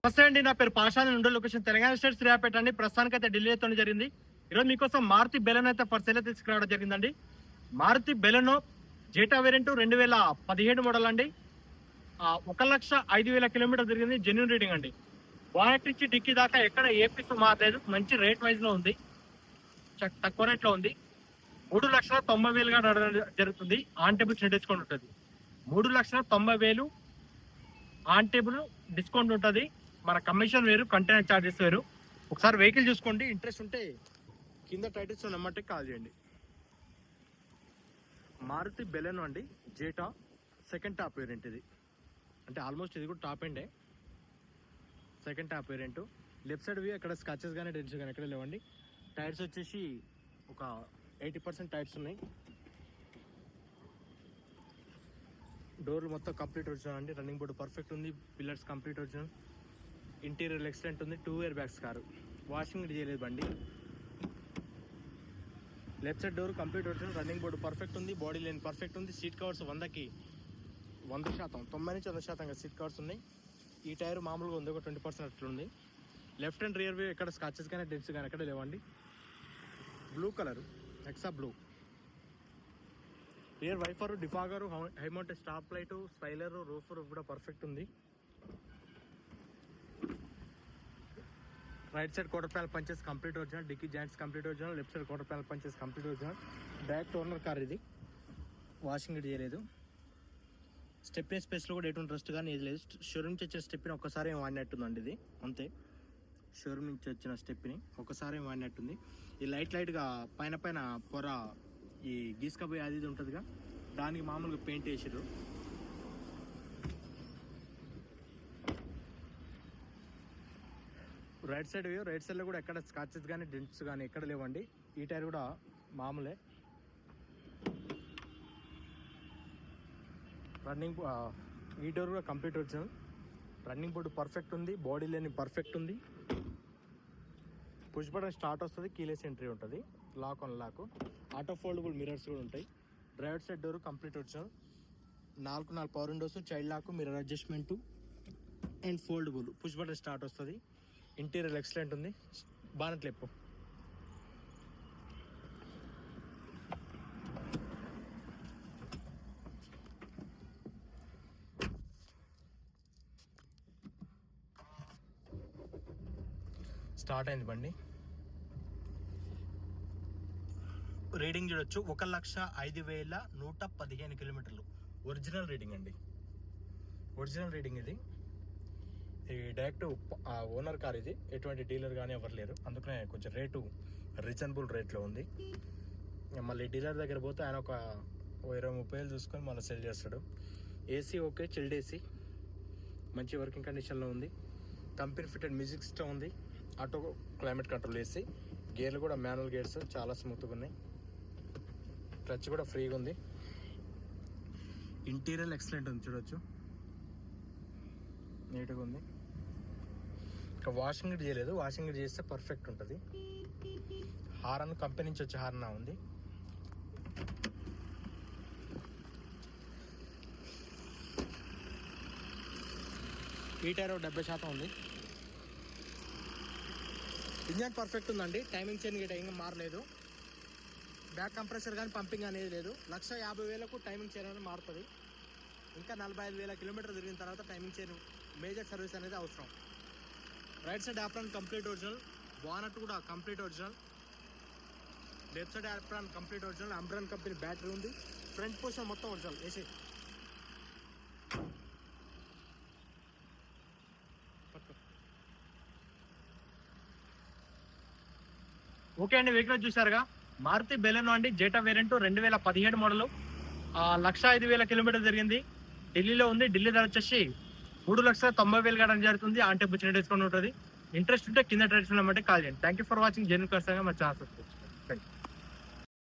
నమస్తే అండి, నా పేరు పాషాని నుండి లొకేషన్ తెలంగాణ స్టేట్ శ్రీరాపేట అండి. ప్రస్తుతానికి అయితే ఢిల్లీ అయితే జరిగింది. ఈరోజు మీకోసం మారుతి బెలెనో అయితే ఫర్ సేల్ తీసుకురావడం జరిగిందండి. Maruti Baleno Zeta variant 2017 model అండి. 1,05,000 కిలోమీటర్ తిరిగింది. జెన్యూన్ రీడింగ్ అండి. బానెట్ నుంచి డిక్కీ దాకా ఎక్కడ ఏ పీస్ మారలేదు. మంచి రేట్ వైజ్ లో ఉంది, తక్కువ రేట్ లో ఉంది. 3,90,000 నడవడం జరుగుతుంది. ఆన్ టేబుల్ డిస్కౌంట్ ఉంటుంది. 3,90,000 ఆన్ టేబుల్ డిస్కౌంట్ ఉంటుంది. మన కమిషన్ వేరు, కంటైనర్ ఛార్జెస్ వేరు. ఒకసారి వెహికల్ చూసుకోండి. ఇంట్రెస్ట్ ఉంటే కింద టైటిల్స్ నెంబర్కి కాల్ చేయండి. మారుతి బెలెనో అండి, జేటా సెకండ్ టాప్ వేరియంట్ ఇది. అంటే ఆల్మోస్ట్ ఇది కూడా టాప్ ఎండే, second top variant. Left side view ఎక్కడ స్క్రాచెస్ కానీ డెంట్స్ కానీ ఎక్కడ లేవండి. టైర్స్ వచ్చేసి ఒక 80% టైర్స్ ఉన్నాయి. డోర్లు మొత్తం కంప్లీట్ ఒరిజినల్ అండి. రన్నింగ్ బోర్డు పర్ఫెక్ట్ ఉంది. Pillars complete original. Interior excellent ఉంది. 2 ఇయర్ బ్యాగ్స్ కారు. వాషింగ్ చేయలేదు బండి. Left side door complete original. Running board perfect ఉంది. బాడీ లైన్ పర్ఫెక్ట్ ఉంది. సీట్ కవర్స్ 100కి 100%, 90 నుంచి 100% సీట్ కవర్స్ ఉన్నాయి. ఈ టైర్ మామూలుగా ఉంది, ఒక 20% అట్లుంది. లెఫ్ట్ అండ్ రియర్ వ్యూ ఎక్కడ స్కాచెస్ కానీ డెంట్స్ కానీ ఎక్కడ లేవండి. బ్లూ కలర్, ఎక్సా blue. Rear wiper, defogger, high mount stop light, spoiler, roof కూడా పర్ఫెక్ట్ ఉంది. Right side quarter panel punches complete original. Dickey joints complete original. Left side quarter panel punches complete original. Direct owner car ఇది. Washing చేయలేదు. Stepney స్పేస్లో కూడా ఎటువంటి rust కానీ ఏది లేదు. షోరూమ్ నుంచి వచ్చిన స్టెప్ని ఒక్కసారి వాడినట్టుందండి ఇది, అంతే. షోరూమ్ నుంచి వచ్చిన స్టెప్ని ఒక్కసారి వాడినట్టుంది. ఈ లైట్గా పైన పొర ఈ గీసుకపోయి అది ఉంటుందిగా, దానికి మామూలుగా పెయింట్ వేసారు. రైట్ సైడ్ వ్యూ, రైట్ సైడ్లో కూడా ఎక్కడ స్కాచెస్ కానీ డెంట్స్ కానీ ఎక్కడ లేవండి. ఈ టైర్ కూడా మామూలే. రన్నింగ్ ఈ డోర్ కూడా కంప్లీట్ వచ్చింది. రన్నింగ్ బోర్డు పర్ఫెక్ట్ ఉంది. బాడీ లైన్ పర్ఫెక్ట్ ఉంది. పుష్ బటన్ స్టార్ట్ వస్తుంది. కీలెస్ ఎంట్రీ ఉంటుంది. Lock on lock. Auto foldable mirrors కూడా ఉంటాయి. డ్రైవర్ సైడ్ డోర్ కంప్లీట్ వచ్చింది. 4 power windows, child lock, mirror adjustment and foldable. Push button start వస్తుంది. Interior excellent ఉంది. Bonnet లేపు. Start అయింది బండి. రీడింగ్ చూడొచ్చు, 1,05,115 కిలోమీటర్లు. ఒరిజినల్ రీడింగ్ అండి, ఒరిజినల్ రీడింగ్ ఇది. డైరెక్ట్ ఓనర్ కార్ ఇది. ఎటువంటి డీలర్ కానీ ఎవరు లేరు, అందుకనే కొంచెం రేటు రీజనబుల్ రేట్లో ఉంది. మళ్ళీ డీలర్ దగ్గర పోతే ఆయన ఒక 20-30 చూసుకొని మళ్ళీ సెల్ చేస్తాడు. ఏసీ ఓకే, చిల్డ్ ఏసీ, మంచి వర్కింగ్ కండిషన్లో ఉంది. కంపెనీ ఫిటెడ్ మ్యూజిక్ సిస్టమ్ ఉంది. Auto climate control AC. గేర్లు కూడా మాన్యువల్ గేర్స్, చాలా స్మూత్గా ఉన్నాయి. క్లచ్ కూడా ఫ్రీగా ఉంది. ఇంటీరియర్ ఎక్సలెంట్ ఉంది, చూడొచ్చు, నీట్గా ఉంది. ఇంకా వాషింగ్ గిట్ చేయలేదు. వాషింగ్ గిట్ చేస్తే పర్ఫెక్ట్ ఉంటుంది. హారన్ కంపెనీ నుంచి వచ్చే హారన్ ఉంది. ఈ టైర్ 70% ఉంది. ఇంజన్ పర్ఫెక్ట్ ఉందండి. టైమింగ్ చైన్ గిట్ట ఇంకా మారలేదు. బ్యాక్ కంప్రెసర్ కానీ పంపింగ్ అనేది లేదు. 1,50,000కు టైమింగ్ చైన్ అనేది మారుతుంది. ఇంకా 45,000 కిలోమీటర్ తిరిగిన తర్వాత టైమింగ్ చైన్ మేజర్ సర్వీస్ అనేది అవసరం. Right side apron complete original. Bonnet కూడా complete original. Left side apron complete original. Amaron company battery ఉంది. ఫ్రంట్ పోర్షన్ మొత్తం ఒరిజినల్ ఏసీ. ఓకే అండి, వెహికల్ చూసారుగా. మారుతి బెలెనో అండి, జేటా వేరియంట్ 2017 మోడల్. 1,05,000 కిలోమీటర్ జరిగింది. ఢిల్లీలో ఉంది. ఢిల్లీ ధర వచ్చేసి 3,90,000 కావడం జరుగుతుంది. అంటే బుచ్చిన డిస్కౌంట్ ఉంటుంది. ఇంట్రెస్ట్ ఉంటే కింద ట్రేడ్స్ నెంబర్కి కాల్ చేయండి. Thank you for watching. Genuine customer మా ఛానల్ సబ్స్క్రైబ్.